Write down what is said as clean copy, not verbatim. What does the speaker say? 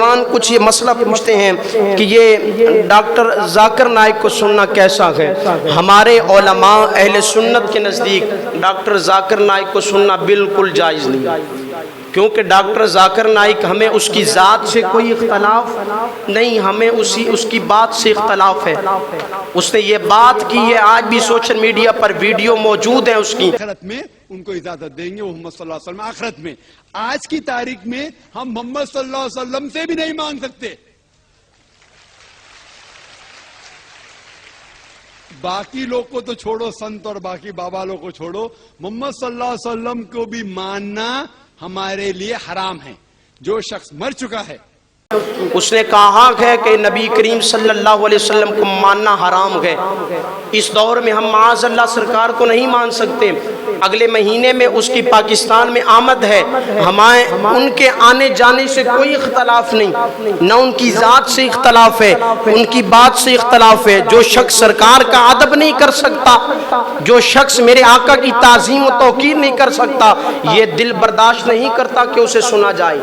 نوجوان کچھ یہ مسئلہ پوچھتے ہیں کہ یہ ڈاکٹر ذاکر نائک کو سننا کیسا ہے؟ ہمارے علماء اہل سنت کے نزدیک ڈاکٹر ذاکر نائک کو سننا بالکل جائز نہیں، کیونکہ ڈاکٹر ذاکر نائک ہمیں اس کی ذات سے کوئی اختلاف نہیں، ہمیں اس کی بات سے اختلاف ہے۔ اس نے یہ بات کی ہے، آج بھی سوشل میڈیا پر ویڈیو موجود ہیں اس کی۔ آخرت میں ان کو اجازت دیں گے، محمد صلی اللہ علیہ وسلم آخرت میں۔ آج کی تاریخ میں ہم محمد صلی اللہ علیہ وسلم سے بھی نہیں مانگ سکتے۔ باقی لوگ کو تو چھوڑو، سنت اور باقی بابا لوگ کو چھوڑو، محمد صلی اللہ علیہ وسلم کو بھی ماننا ہمارے لیے حرام ہے۔ جو شخص مر چکا ہے، اس نے کہا ہے کہ نبی کریم صلی اللہ علیہ وسلم کو ماننا حرام ہے۔ اس دور میں ہم معاذ اللہ سرکار کو نہیں مان سکتے۔ اگلے مہینے میں اس کی پاکستان میں آمد ہے، ہمیں ان کے آنے جانے سے کوئی اختلاف نہیں، نہ ان کی ذات سے اختلاف ہے، ان کی بات سے اختلاف ہے۔ جو شخص سرکار کا ادب نہیں کر سکتا، جو شخص میرے آقا کی تعظیم و توقیر نہیں کر سکتا، یہ دل برداشت نہیں کرتا کہ اسے سنا جائے۔